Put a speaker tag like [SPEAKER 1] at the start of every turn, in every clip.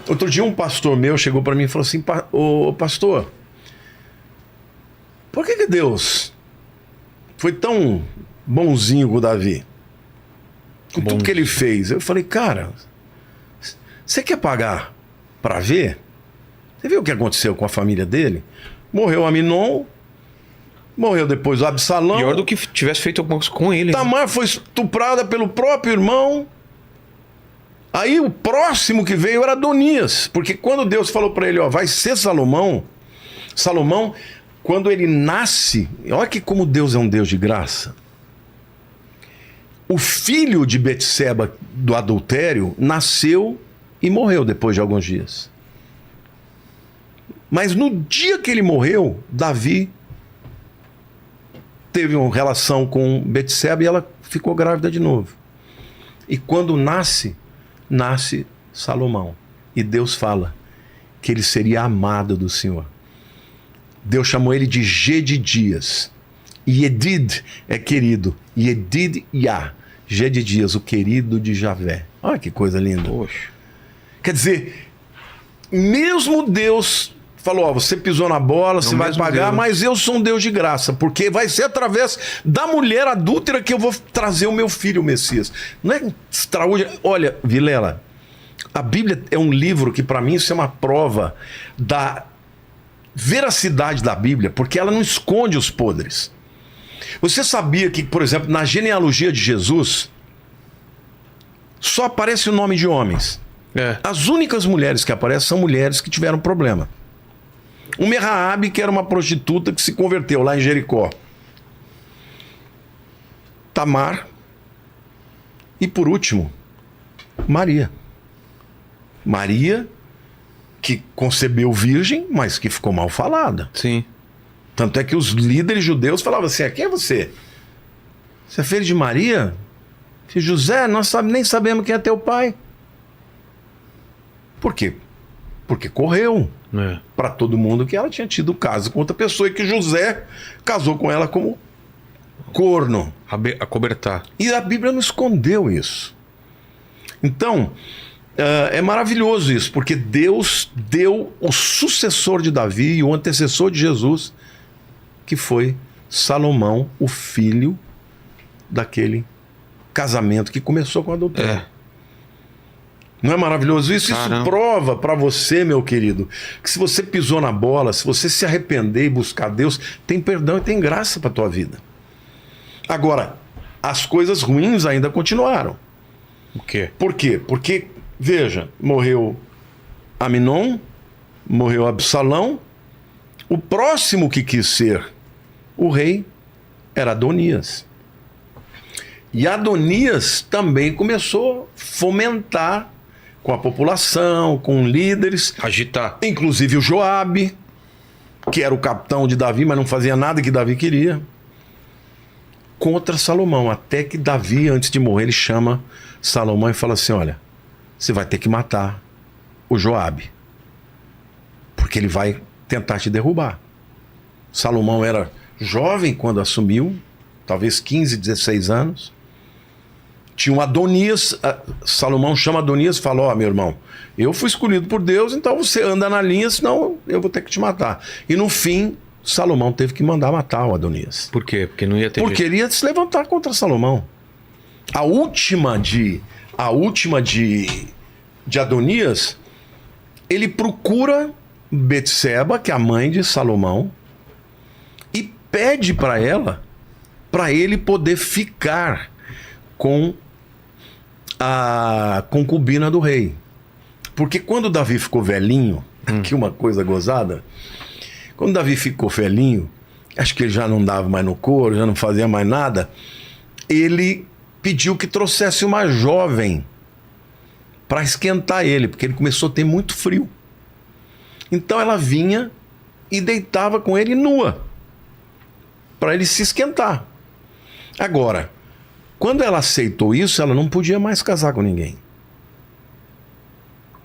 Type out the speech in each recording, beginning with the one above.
[SPEAKER 1] Outro dia um pastor meu chegou para mim e falou assim: ô pastor, por que Deus foi tão bonzinho com o Davi? Com tudo que ele fez. Eu falei: cara, você quer pagar para ver? Você viu o que aconteceu com a família dele? Morreu Aminon, morreu depois o Absalão.
[SPEAKER 2] Pior do que tivesse feito alguma coisa com ele.
[SPEAKER 1] Tamar foi estuprada pelo próprio irmão. Aí o próximo que veio era Adonias, porque quando Deus falou para ele, ó, vai ser Salomão, quando ele nasce, olha que como Deus é um Deus de graça. O filho de Betseba do adultério nasceu e morreu depois de alguns dias. Mas no dia que ele morreu, Davi teve uma relação com Betseba e ela ficou grávida de novo. E quando nasce Salomão. E Deus fala que ele seria amado do Senhor. Deus chamou ele de Gedidias. Yedid é querido. Yedid-Yah. Gedidias, o querido de Javé. Olha que coisa linda.
[SPEAKER 2] Poxa.
[SPEAKER 1] Quer dizer, mesmo Deus falou, ó, você pisou na bola, você vai pagar, Deus. Mas eu sou um Deus de graça, porque vai ser através da mulher adúltera que eu vou trazer o meu filho, o Messias. Não é extraordinário? Olha, Vilela, a Bíblia é um livro que para mim isso é uma prova da veracidade da Bíblia, porque ela não esconde os podres. Você sabia que, por exemplo, na genealogia de Jesus, só aparece o nome de homens. As únicas mulheres que aparecem são mulheres que tiveram problema. Uma é Raabe, que era uma prostituta que se converteu lá em Jericó. Tamar. E por último, Maria. Maria, que concebeu virgem, mas que ficou mal falada.
[SPEAKER 2] Sim.
[SPEAKER 1] Tanto é que os líderes judeus falavam assim: quem é você? Você é filho de Maria? Filho de José? Nós nem sabemos quem é teu pai. Por quê? Porque correu para todo mundo que ela tinha tido caso com outra pessoa e que José casou com ela como corno.
[SPEAKER 2] Acobertar.
[SPEAKER 1] E a Bíblia não escondeu isso. Então, é maravilhoso isso, porque Deus deu o sucessor de Davi e o antecessor de Jesus, que foi Salomão, o filho daquele casamento que começou com adultério. Não é maravilhoso isso? Caramba. Isso prova para você, meu querido, que se você pisou na bola, se você se arrepender e buscar Deus, tem perdão e tem graça para tua vida. Agora, as coisas ruins ainda continuaram.
[SPEAKER 2] O quê?
[SPEAKER 1] Por quê? Porque, veja, morreu Aminon, morreu Absalão, o próximo que quis ser o rei era Adonias. E Adonias também começou a fomentar com a população, com líderes.
[SPEAKER 2] Agitar.
[SPEAKER 1] Inclusive o Joabe, que era o capitão de Davi, mas não fazia nada que Davi queria. Contra Salomão. Até que Davi, antes de morrer, ele chama Salomão e fala assim: olha, você vai ter que matar o Joabe, porque ele vai tentar te derrubar. Salomão era jovem quando assumiu, talvez 15, 16 anos. Tinha um Adonias, Salomão chama Adonias e fala: ó, meu irmão, eu fui escolhido por Deus, então você anda na linha, senão eu vou ter que te matar. E no fim, Salomão teve que mandar matar o Adonias.
[SPEAKER 2] Por quê? Porque não ia ter
[SPEAKER 1] Porque ele ia se levantar contra Salomão. A última de Adonias, ele procura Betseba, que é a mãe de Salomão, e pede para ela, para ele poder ficar com a concubina do rei. Porque quando Davi ficou velhinho, aqui uma coisa gozada, quando Davi ficou velhinho, acho que ele já não dava mais no couro, já não fazia mais nada, ele pediu que trouxesse uma jovem para esquentar ele, porque ele começou a ter muito frio. Então ela vinha e deitava com ele nua, para ele se esquentar. Agora, quando ela aceitou isso, ela não podia mais casar com ninguém.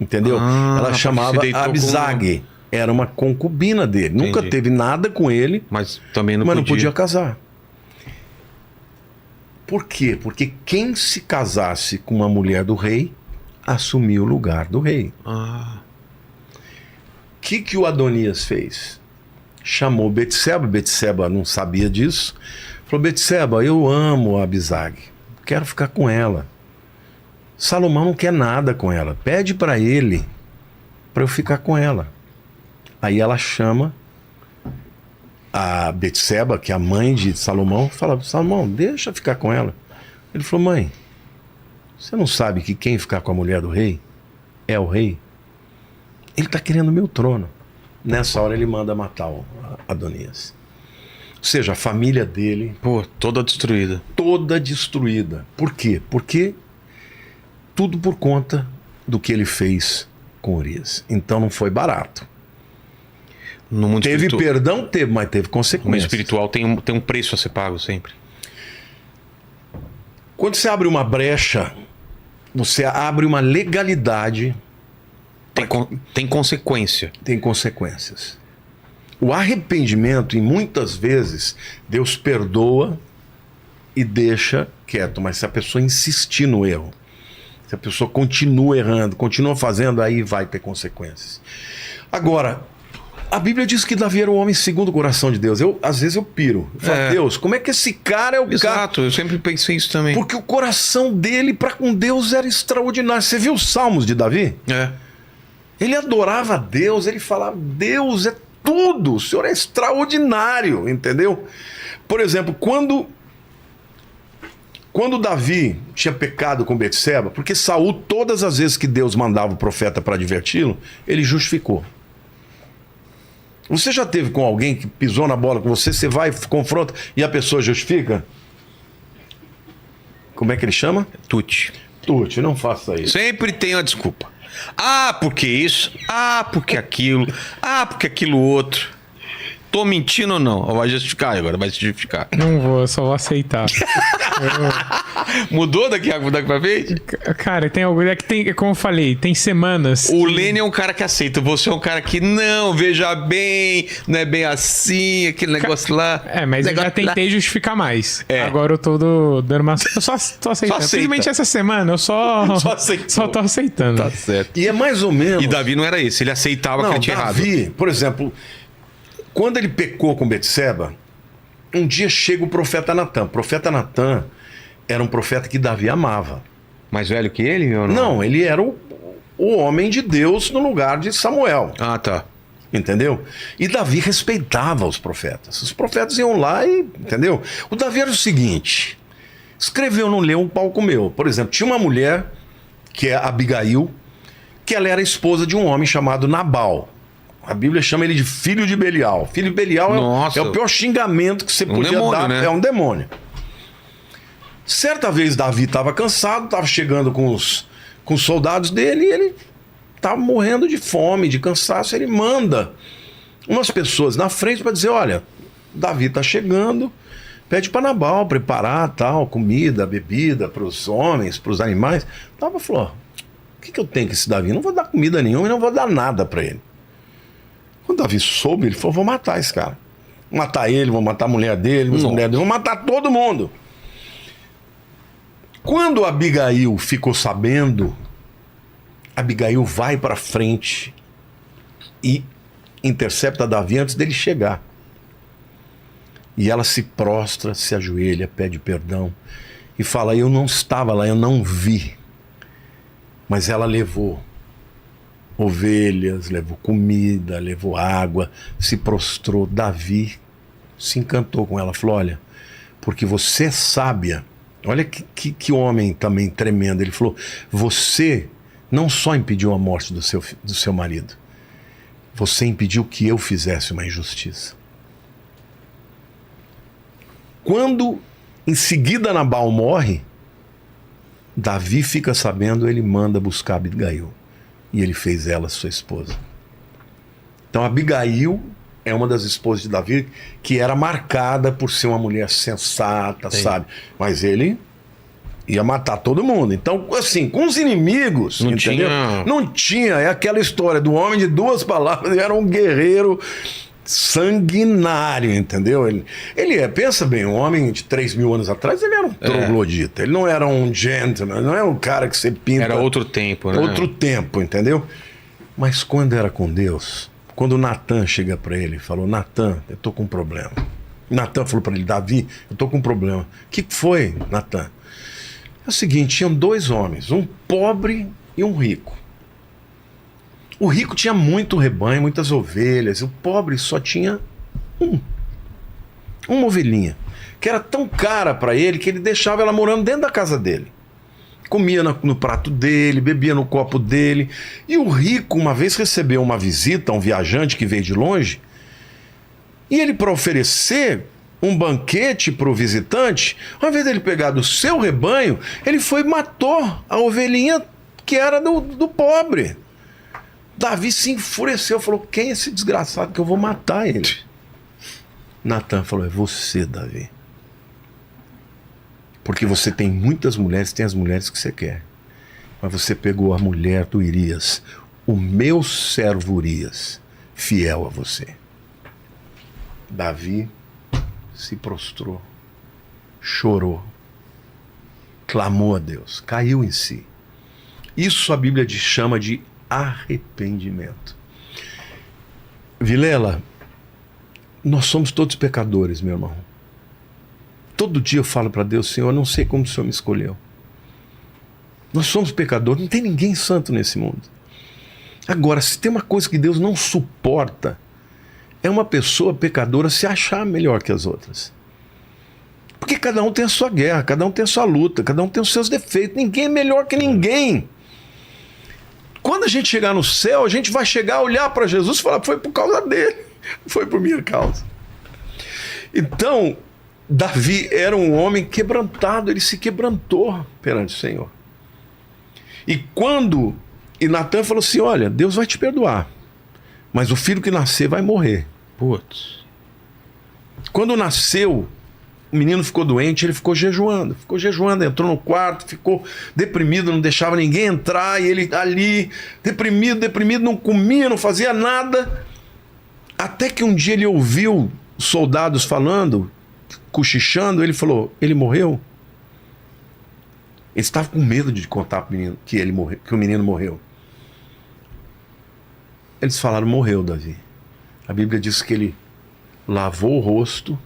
[SPEAKER 1] Entendeu? Ela chamava Abisag. Era uma concubina dele. Entendi. Nunca teve nada com ele,
[SPEAKER 2] mas também não
[SPEAKER 1] podia casar. Por quê? Porque quem se casasse com uma mulher do rei assumia o lugar do rei. que o Adonias fez? Chamou Betseba, Betseba não sabia disso. Falou, Betseba, eu amo a Abisag, quero ficar com ela. Salomão não quer nada com ela, pede para ele, para eu ficar com ela. Aí ela chama a Betseba, que é a mãe de Salomão, fala, Salomão, deixa eu ficar com ela. Ele falou, mãe, você não sabe que quem ficar com a mulher do rei é o rei? Ele está querendo o meu trono. Nessa hora ele manda matar o Adonias. Ou seja, a família dele...
[SPEAKER 2] Pô, toda destruída.
[SPEAKER 1] Toda destruída. Por quê? Porque tudo por conta do que ele fez com Urias. Então não foi barato.
[SPEAKER 2] No mundo
[SPEAKER 1] teve perdão? Teve, mas teve consequências.
[SPEAKER 2] No mundo espiritual tem um preço a ser pago sempre.
[SPEAKER 1] Quando você abre uma brecha, você abre uma legalidade...
[SPEAKER 2] Tem consequência.
[SPEAKER 1] Tem consequências. O arrependimento, e muitas vezes, Deus perdoa e deixa quieto. Mas se a pessoa insistir no erro, se a pessoa continua errando, continua fazendo, aí vai ter consequências. Agora, a Bíblia diz que Davi era um homem segundo o coração de Deus. Às vezes eu piro. Eu falo, Deus, como é que esse cara é o cara?
[SPEAKER 2] Exato, eu sempre pensei isso também.
[SPEAKER 1] Porque o coração dele para com Deus era extraordinário. Você viu os salmos de Davi? Ele adorava a Deus, ele falava, Deus é tudo, o Senhor é extraordinário, entendeu? Por exemplo, quando Davi tinha pecado com Betseba, porque Saul, todas as vezes que Deus mandava o profeta para adverti-lo, ele justificou. Você já teve com alguém que pisou na bola com você, você vai, confronta e a pessoa justifica? Como é que ele chama?
[SPEAKER 2] Tuti,
[SPEAKER 1] não faça isso.
[SPEAKER 2] Sempre tem uma desculpa. Ah, porque isso? Ah, porque aquilo? Ah, porque aquilo outro? Tô mentindo ou não? Vai justificar agora, vai se justificar.
[SPEAKER 3] Não vou, eu só vou aceitar.
[SPEAKER 2] Mudou daqui pra frente?
[SPEAKER 3] Cara, tem algo. É que tem, como eu falei, tem semanas.
[SPEAKER 2] O Lênin é um cara que aceita. Você é um cara que não, veja bem, não é bem assim, aquele negócio lá.
[SPEAKER 3] Mas eu já tentei justificar mais. Agora eu tô dando uma. Eu só tô aceitando. Simplesmente essa semana eu só tô aceitando.
[SPEAKER 2] Tá certo.
[SPEAKER 1] E é mais ou menos.
[SPEAKER 2] E Davi não era esse, ele aceitava que ele tinha errado.
[SPEAKER 1] Davi, por exemplo, quando ele pecou com Betseba, um dia chega o profeta Natan. O profeta Natan era um profeta que Davi amava.
[SPEAKER 2] Mais velho que ele ou não?
[SPEAKER 1] Não, ele era o homem de Deus no lugar de Samuel.
[SPEAKER 2] Ah, tá.
[SPEAKER 1] Entendeu? E Davi respeitava os profetas. Os profetas iam lá e... Entendeu? O Davi era o seguinte... Escreveu, não leu, um pau comeu. Por exemplo, tinha uma mulher, que é Abigail, que ela era esposa de um homem chamado Nabal. A Bíblia chama ele de filho de Belial. Filho de Belial é o pior xingamento que você podia
[SPEAKER 2] demônio,
[SPEAKER 1] dar.
[SPEAKER 2] né?
[SPEAKER 1] É um demônio. Certa vez Davi estava cansado, estava chegando com os soldados dele e ele estava morrendo de fome, de cansaço. Ele manda umas pessoas na frente para dizer, olha, Davi está chegando, pede para Nabal preparar tal, comida, bebida para os homens, para os animais. Nabal falou, o que eu tenho com esse Davi? Não vou dar comida nenhuma e não vou dar nada para ele. Quando Davi soube, ele falou, vou matar esse cara. Vou matar ele, vou matar a mulher dele, vou matar todo mundo. Quando Abigail ficou sabendo, Abigail vai para frente e intercepta Davi antes dele chegar. E ela se prostra, se ajoelha, pede perdão e fala, eu não estava lá, eu não vi. Mas ela levou ovelhas, levou comida, levou água, se prostrou. Davi se encantou com ela, falou, olha, porque você é sábia. Olha que homem também tremendo. Ele falou, você não só impediu a morte do seu marido, você impediu que eu fizesse uma injustiça. Quando em seguida Nabal morre, Davi fica sabendo, ele manda buscar Abigail. E ele fez ela sua esposa. Então Abigail é uma das esposas de Davi que era marcada por ser uma mulher sensata, sabe? Mas ele ia matar todo mundo. Então, assim, com os inimigos,
[SPEAKER 2] não
[SPEAKER 1] entendeu?
[SPEAKER 2] Tinha...
[SPEAKER 1] Não tinha. É aquela história do homem de duas palavras. Ele era um guerreiro sanguinário, entendeu? Ele pensa bem, um homem de 3.000 anos atrás, ele era um troglodita. Ele não era um gentleman, não é um cara que você pinta.
[SPEAKER 2] Era outro tempo, né?
[SPEAKER 1] Outro tempo, entendeu? Mas quando era com Deus, Quando o Natan chega para ele e falou: Natan, eu tô com um problema. Natan falou para ele: Davi, eu tô com um problema. O que foi, Natan? É o seguinte, tinham 2 homens, um pobre e um rico. O rico tinha muito rebanho, muitas ovelhas. O pobre só tinha uma ovelhinha, que era tão cara para ele que ele deixava ela morando dentro da casa dele. Comia no prato dele, bebia no copo dele. E o rico, uma vez, recebeu uma visita, um viajante que veio de longe, e ele, para oferecer um banquete para o visitante, ao invés dele pegar do seu rebanho, ele foi e matou a ovelhinha que era do pobre. Davi se enfureceu, falou: quem é esse desgraçado que eu vou matar ele? Natan falou: é você, Davi. Porque você tem muitas mulheres, tem as mulheres que você quer. Mas você pegou a mulher do Urias, o meu servo Urias, fiel a você. Davi se prostrou, chorou, clamou a Deus, caiu em si. Isso a Bíblia chama de arrependimento. Vilela, nós somos todos pecadores, meu irmão. Todo dia eu falo para Deus: Senhor, eu não sei como o Senhor me escolheu. Nós somos pecadores, não tem ninguém santo nesse mundo. Agora, se tem uma coisa que Deus não suporta, é uma pessoa pecadora se achar melhor que as outras. Porque cada um tem a sua guerra, cada um tem a sua luta, cada um tem os seus defeitos. Ninguém é melhor que ninguém. Quando a gente chegar no céu, a gente vai chegar a olhar para Jesus e falar: foi por causa dele, foi por minha causa. Então, Davi era um homem quebrantado, ele se quebrantou perante o Senhor. E Natan falou assim: olha, Deus vai te perdoar, mas o filho que nascer vai morrer.
[SPEAKER 2] Putz.
[SPEAKER 1] Quando nasceu, o menino ficou doente, ele ficou jejuando, entrou no quarto, ficou deprimido, não deixava ninguém entrar, e ele ali, deprimido, não comia, não fazia nada, até que um dia ele ouviu soldados falando, cochichando, ele falou: ele morreu? Ele estava com medo de contar para o menino que o menino morreu. Eles falaram: morreu, Davi. A Bíblia diz que ele lavou o rosto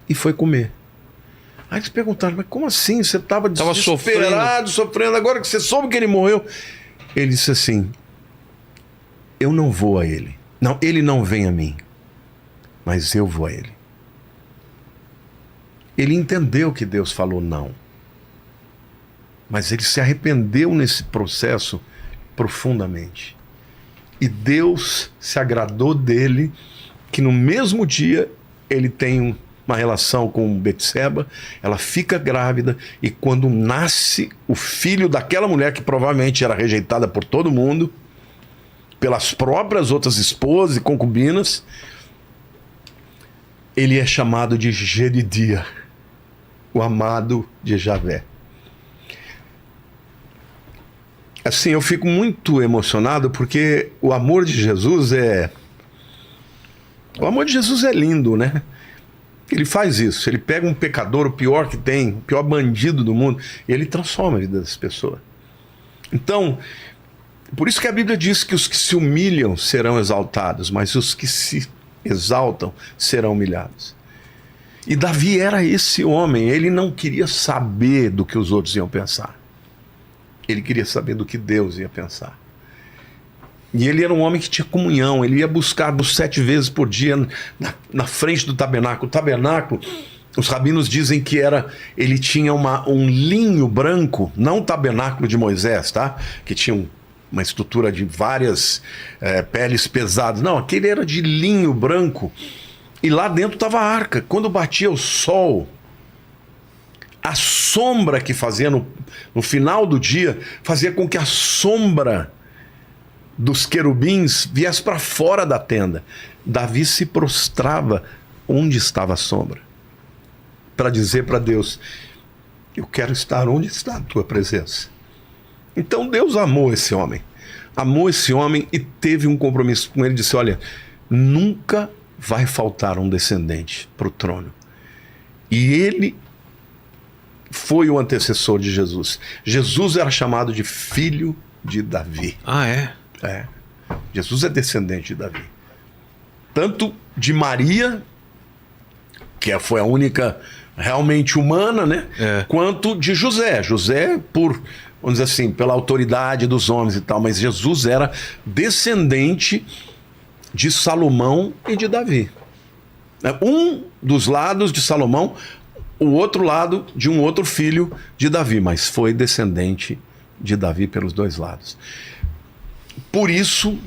[SPEAKER 1] e foi comer. Aí eles perguntaram: mas como assim? Você estava desesperado, sofrendo, agora que você soube que ele morreu? Ele disse assim: eu não vou a ele. Não, ele não vem a mim, mas eu vou a ele. Ele entendeu que Deus falou não, mas ele se arrependeu nesse processo profundamente. E Deus se agradou dele, que no mesmo dia ele tem uma relação com Betseba, ela fica grávida, e quando nasce o filho daquela mulher que provavelmente era rejeitada por todo mundo, pelas próprias outras esposas e concubinas, ele é chamado de Jedidia, o amado de Javé. Assim, eu fico muito emocionado, porque o amor de Jesus é lindo, né? Ele faz isso, ele pega um pecador, o pior que tem, o pior bandido do mundo, e ele transforma a vida das pessoas. Então, por isso que a Bíblia diz que os que se humilham serão exaltados, mas os que se exaltam serão humilhados. E Davi era esse homem, ele não queria saber do que os outros iam pensar. Ele queria saber do que Deus ia pensar. E ele era um homem que tinha comunhão, ele ia buscar 7 vezes por dia na frente do tabernáculo. O tabernáculo, os rabinos dizem que ele tinha um linho branco, não o tabernáculo de Moisés, tá? Que tinha uma estrutura de várias peles pesadas. Não, aquele era de linho branco. E lá dentro estava a arca. Quando batia o sol, a sombra que fazia no final do dia, fazia com que a sombra dos querubins viesse para fora da tenda. Davi se prostrava onde estava a sombra, para dizer para Deus: eu quero estar onde está a tua presença. Então Deus amou esse homem e teve um compromisso com ele. Disse: olha, nunca vai faltar um descendente para o trono. E ele foi o antecessor de Jesus. Jesus era chamado de filho de Davi.
[SPEAKER 2] Ah, é?
[SPEAKER 1] É. Jesus é descendente de Davi. Tanto de Maria, que foi a única realmente humana, né? Quanto de José. José, vamos dizer assim, pela autoridade dos homens e tal, mas Jesus era descendente de Salomão e de Davi. Um dos lados de Salomão, o outro lado de um outro filho de Davi, mas foi descendente de Davi pelos dois lados. Por isso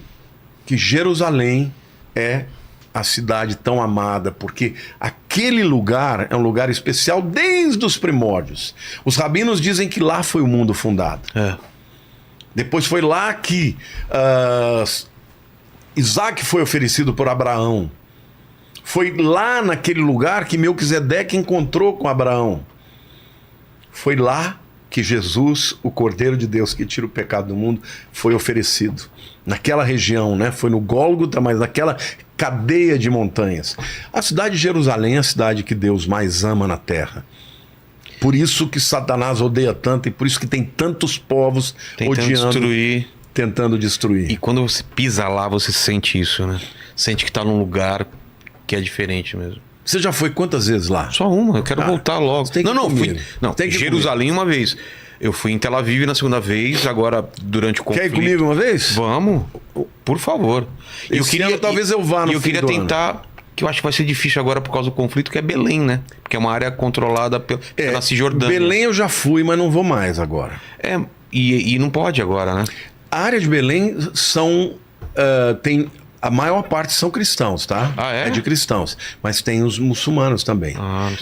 [SPEAKER 1] que Jerusalém é a cidade tão amada, porque aquele lugar é um lugar especial desde os primórdios. Os rabinos dizem que lá foi o mundo fundado. Depois foi lá que Isaac foi oferecido por Abraão. Foi lá naquele lugar que Melquisedeque encontrou com Abraão. Foi lá que Jesus, o Cordeiro de Deus que tira o pecado do mundo, foi oferecido. Naquela região, né? Foi no Gólgota, mas naquela cadeia de montanhas. A cidade de Jerusalém é a cidade que Deus mais ama na terra. Por isso que Satanás odeia tanto e por isso que tem tantos povos tentando destruir.
[SPEAKER 2] E quando você pisa lá, você sente isso, né? Sente que tá num lugar que é diferente mesmo.
[SPEAKER 1] Você já foi quantas vezes lá?
[SPEAKER 2] Só uma, eu quero voltar logo.
[SPEAKER 1] Fui
[SPEAKER 2] Jerusalém uma vez. Eu fui em Tel Aviv na segunda vez, agora durante o conflito.
[SPEAKER 1] Quer ir comigo uma vez?
[SPEAKER 2] Vamos, por favor.
[SPEAKER 1] Talvez eu vá no
[SPEAKER 2] fim do ano. Eu queria tentar, que eu acho que vai ser difícil agora por causa do conflito, que é Belém, né? Porque é uma área controlada pela Cisjordânia.
[SPEAKER 1] Belém eu já fui, mas não vou mais agora.
[SPEAKER 2] E não pode agora, né?
[SPEAKER 1] A área de Belém tem... A maior parte são cristãos, tá?
[SPEAKER 2] É
[SPEAKER 1] de cristãos. Mas tem os muçulmanos também.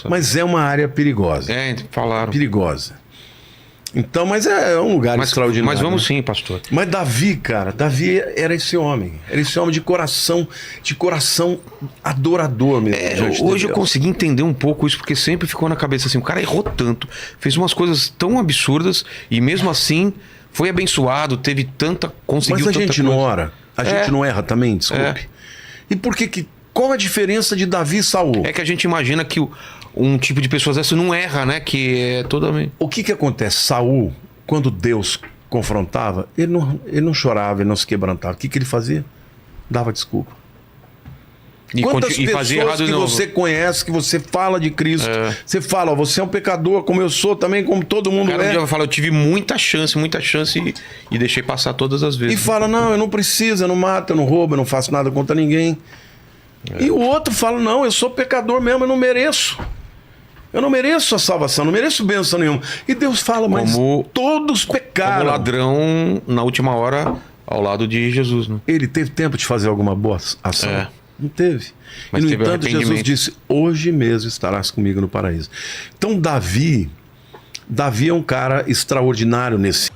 [SPEAKER 1] Mas é uma área perigosa.
[SPEAKER 2] Falaram.
[SPEAKER 1] Perigosa. Então, mas é um lugar extraordinário.
[SPEAKER 2] Mas vamos sim, pastor.
[SPEAKER 1] Mas Davi, cara, Davi era esse homem. Era esse homem de coração adorador mesmo.
[SPEAKER 2] Hoje eu consegui entender um pouco isso, porque sempre ficou na cabeça assim, o cara errou tanto, fez umas coisas tão absurdas e mesmo assim foi abençoado, teve conseguiu
[SPEAKER 1] tanta coisa. Mas a gente não ora. A gente não erra também, desculpe. E por que... Qual a diferença de Davi e Saul?
[SPEAKER 2] É que a gente imagina que um tipo de pessoa dessa não erra, né? Que é totalmente...
[SPEAKER 1] O que acontece? Saul, quando Deus confrontava, ele não chorava, ele não se quebrantava. O que ele fazia? Dava desculpa. Quantas pessoas que você conhece, que você fala de Cristo, você fala, você é um pecador como eu sou também, como todo mundo
[SPEAKER 2] é. Um dia eu falo, eu tive muita chance e deixei passar todas as vezes.
[SPEAKER 1] E fala, não, eu não preciso, eu não mato, eu não roubo, eu não faço nada contra ninguém. E o outro fala, não, eu sou pecador mesmo, eu não mereço. Eu não mereço a salvação, não mereço bênção nenhuma. E Deus fala, mas todos pecaram.
[SPEAKER 2] Como ladrão, na última hora, ao lado de Jesus, né?
[SPEAKER 1] Ele teve tempo de fazer alguma boa ação? Não teve. Mas, no entanto, Jesus disse, hoje mesmo estarás comigo no paraíso. Então, Davi é um cara extraordinário nesse